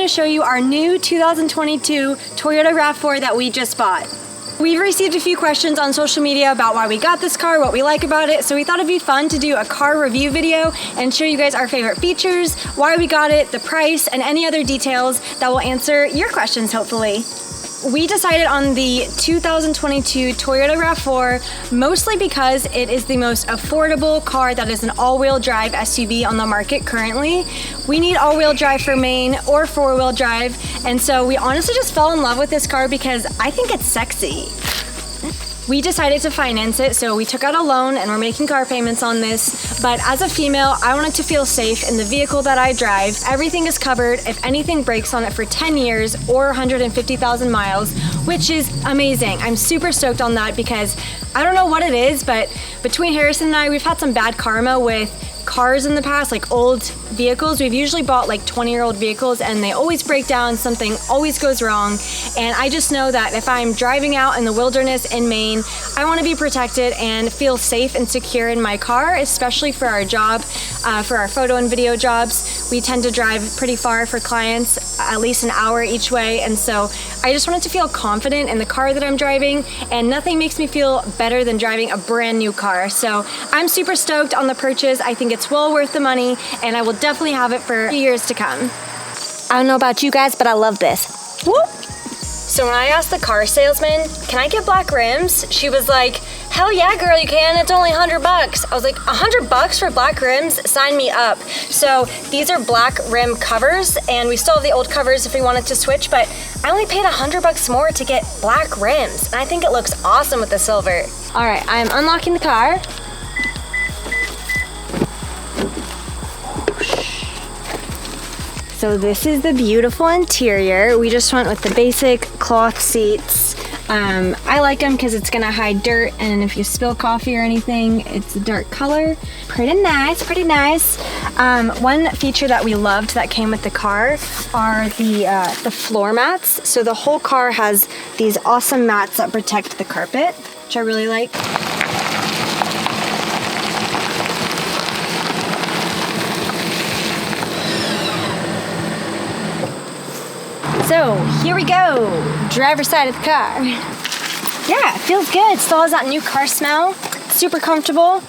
gonna show you our new 2022 Toyota RAV4 that we just bought. We've received a few questions on social media about why we got this car, what we like about it, so we thought it'd be fun to do a car review video and show you guys our favorite features, why we got it, the price, and any other details that will answer your questions, hopefully. We decided on the 2022 Toyota RAV4 mostly because it is the most affordable car that is an all-wheel drive SUV on the market currently. We need all-wheel drive for Maine or four-wheel drive, and so we honestly just fell in love with this car because I think it's sexy. We decided to finance it, so we took out a loan and we're making car payments on this. But as a female, I wanted to feel safe in the vehicle that I drive. Everything is covered if anything breaks on it for 10 years or 150,000 miles, which is amazing. I'm super stoked on that because I don't know what it is, but between Harrison and I, we've had some bad karma with cars in the past, like old vehicles. We've usually bought like 20-year-old vehicles and they always break down, something always goes wrong. And I just know that if I'm driving out in the wilderness in Maine, I want to be protected and feel safe and secure in my car, especially for our job, for our photo and video jobs. We tend to drive pretty far for clients, at least an hour each way. And so I just wanted to feel confident in the car that I'm driving, and nothing makes me feel better than driving a brand new car. So I'm super stoked on the purchase. I think it's well worth the money, and I will definitely have it for years to come. I don't know about you guys, but I love this. Whoop. So when I asked the car salesman, can I get black rims? She was like, hell yeah, girl, you can. It's only $100. I was like, $100 for black rims? Sign me up. So these are black rim covers, and we still have the old covers if we wanted to switch, but I only paid $100 more to get black rims, and I think it looks awesome with the silver. All right, I'm unlocking the car. So this is the beautiful interior. We just went with the basic cloth seats. I like them because it's gonna hide dirt, and if you spill coffee or anything, it's a dark color. Pretty nice, pretty nice. One feature that we loved that came with the car are the floor mats. So the whole car has these awesome mats that protect the carpet, which I really like. So here we go, driver's side of the car. Yeah, it feels good. Still has that new car smell. Super comfortable,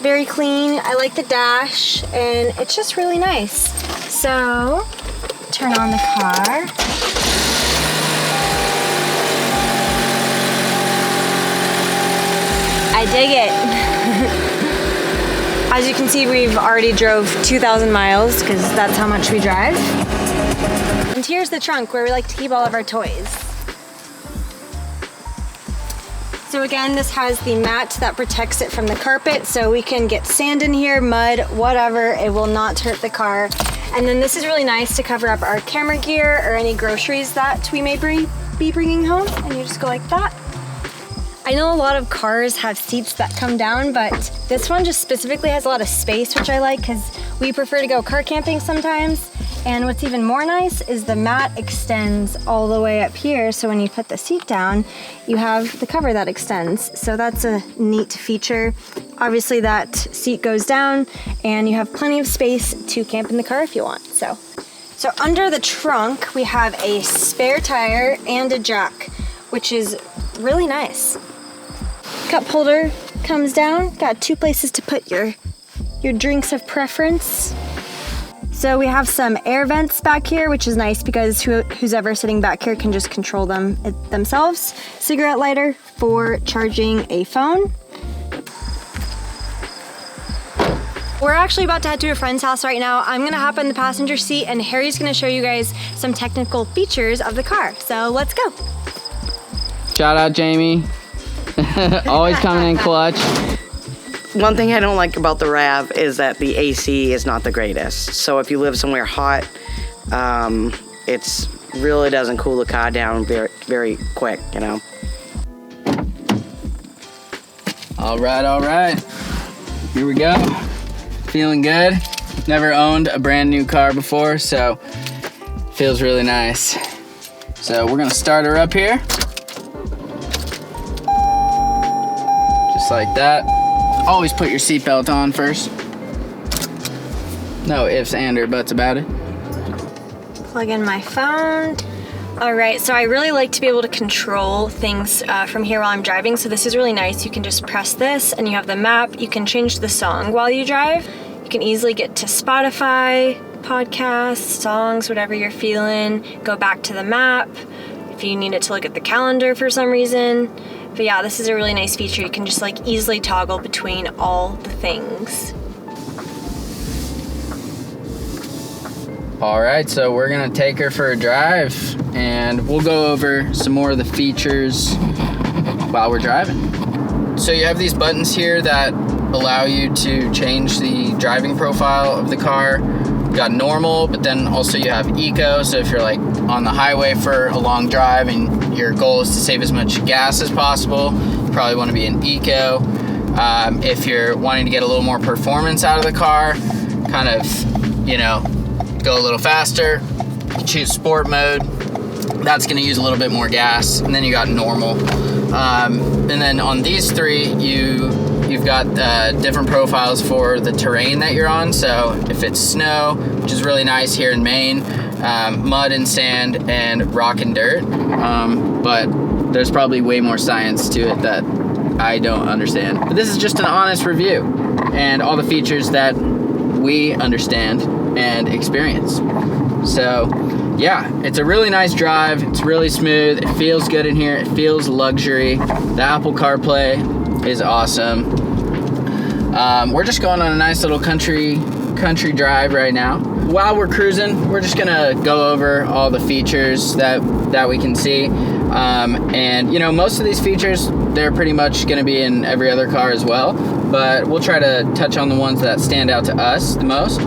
very clean. I like the dash, and it's just really nice. So, turn on the car. I dig it. As you can see, we've already drove 2,000 miles because that's how much we drive. And here's the trunk where we like to keep all of our toys. So again, this has the mat that protects it from the carpet, so we can get sand in here, mud, whatever, it will not hurt the car. And then this is really nice to cover up our camera gear or any groceries that we may be bringing home, and you just go like that. I know a lot of cars have seats that come down, but this one just specifically has a lot of space, which I like because we prefer to go car camping sometimes. And what's even more nice is the mat extends all the way up here, so when you put the seat down, you have the cover that extends. So that's a neat feature. Obviously that seat goes down and you have plenty of space to camp in the car if you want. So under the trunk, we have a spare tire and a jack, which is really nice. Cup holder comes down, got two places to put your drinks of preference. So we have some air vents back here, which is nice because who's ever sitting back here can just control them themselves. Cigarette lighter for charging a phone. We're actually about to head to a friend's house right now. I'm gonna hop in the passenger seat and Harry's gonna show you guys some technical features of the car. So let's go. Shout out Jamie. Always coming in clutch. One thing I don't like about the RAV is that the AC is not the greatest. So if you live somewhere hot, it's really doesn't cool the car down very, very quick, you know. All right. Here we go. Feeling good. Never owned a brand new car before, so feels really nice. So we're gonna start her up here. Just like that. Always put your seatbelt on first. No ifs and or buts about it. Plug in my phone. All right, so I really like to be able to control things from here while I'm driving, so this is really nice. You can just press this and you have the map. You can change the song while you drive. You can easily get to Spotify, podcasts, songs, whatever you're feeling. Go back to the map if you need it to look at the calendar for some reason. But yeah, this is a really nice feature. You can just like easily toggle between all the things. All right, so we're gonna take her for a drive and we'll go over some more of the features while we're driving. So you have these buttons here that allow you to change the driving profile of the car. You got normal, but then also you have eco. So if you're like on the highway for a long drive and your goal is to save as much gas as possible, you probably wanna be in eco. If you're wanting to get a little more performance out of the car, kind of, you know, go a little faster, choose sport mode. That's gonna use a little bit more gas. And then you got normal. And then on these three, you've got different profiles for the terrain that you're on. So if it's snow, which is really nice here in Maine, mud and sand, and rock and dirt. But there's probably way more science to it that I don't understand. But this is just an honest review and all the features that we understand and experience. So yeah, it's a really nice drive. It's really smooth. It feels good in here. It feels luxury. The Apple CarPlay is awesome. We're just going on a nice little country drive right now. While we're cruising, we're just gonna go over all the features that we can see. And you know, most of these features, they're pretty much gonna be in every other car as well, but we'll try to touch on the ones that stand out to us the most.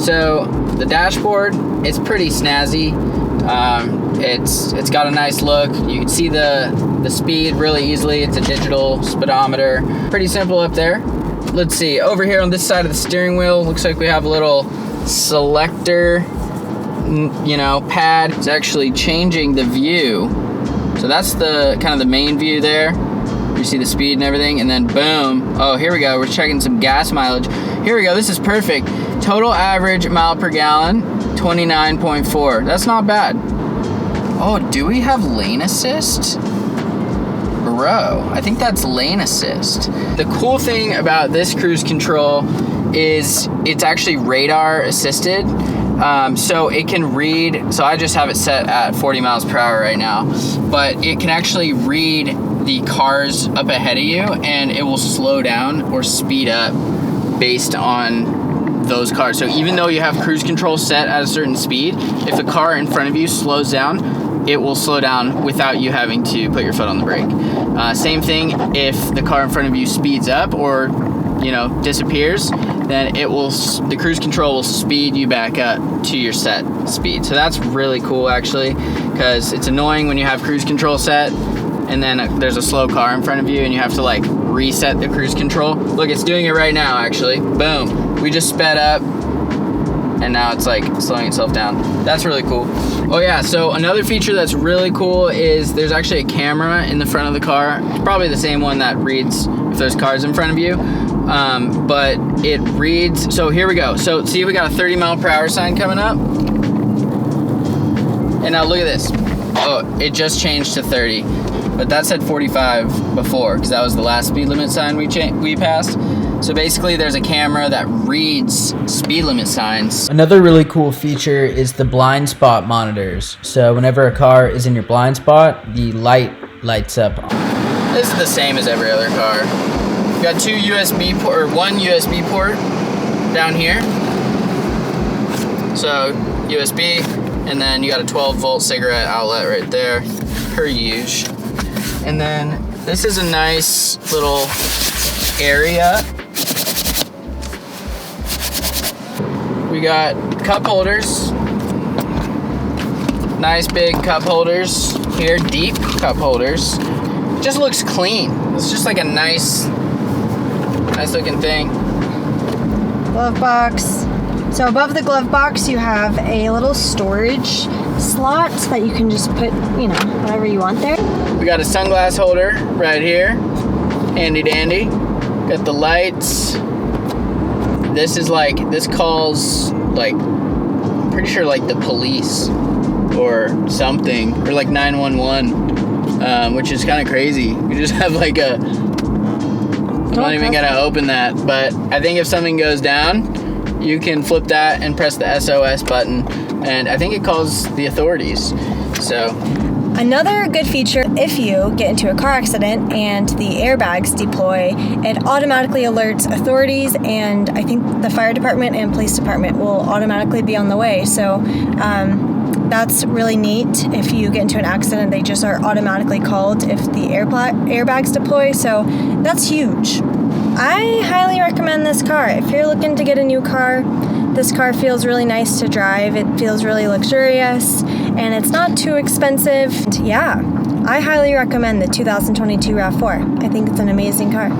So the dashboard, it's pretty snazzy. It's got a nice look. You can see the speed really easily. It's a digital speedometer. Pretty simple up there. Let's see, over here on this side of the steering wheel, looks like we have a little selector, you know, pad. It's actually changing the view. So that's the kind of the main view there. You see the speed and everything, and then boom. Oh, here we go. We're checking some gas mileage. Here we go. This is perfect. Total average mile per gallon, 29.4. That's not bad. Oh, do we have lane assist? Bro, I think that's lane assist. The cool thing about this cruise control is it's actually radar assisted. So it can read, so I just have it set at 40 miles per hour right now, but it can actually read the cars up ahead of you and it will slow down or speed up based on those cars. So even though you have cruise control set at a certain speed, if the car in front of you slows down, it will slow down without you having to put your foot on the brake. Same thing if the car in front of you speeds up or, you know, disappears, then the cruise control will speed you back up to your set speed. So that's really cool actually, because it's annoying when you have cruise control set and then there's a slow car in front of you and you have to like reset the cruise control. Look, it's doing it right now actually. Boom, we just sped up and now it's like slowing itself down. That's really cool. Oh yeah, so another feature that's really cool is there's actually a camera in the front of the car. It's probably the same one that reads if there's cars in front of you. But it reads, so here we go. So see, we got a 30 mile per hour sign coming up. And now look at this. Oh, it just changed to 30. But that said 45 before, because that was the last speed limit sign we passed. So basically there's a camera that reads speed limit signs. Another really cool feature is the blind spot monitors. So whenever a car is in your blind spot, the light lights up. This is the same as every other car. We got one USB port down here. So USB, and then you got a 12 volt cigarette outlet right there, per usual. And then this is a nice little area. We got cup holders. Nice big cup holders here, deep cup holders. Just looks clean. It's just like a nice looking thing. Glove box. So above the glove box you have a little storage slot that you can just put, you know, whatever you want there. We got a sunglass holder right here. Handy dandy. Got the lights. This calls like, pretty pretty sure like the police or something, or like 911, which is kind of crazy. You just have like a, I'm not even gonna open that, but I think if something goes down, you can flip that and press the SOS button, and I think it calls the authorities. So Another good feature, if you get into a car accident and the airbags deploy, it automatically alerts authorities, and I think the fire department and police department will automatically be on the way. So that's really neat. If you get into an accident, they just are automatically called if the airbags deploy. So that's huge. I highly recommend this car. If you're looking to get a new car, this car feels really nice to drive. It feels really luxurious, and it's not too expensive. And yeah, I highly recommend the 2022 RAV4. I think it's an amazing car.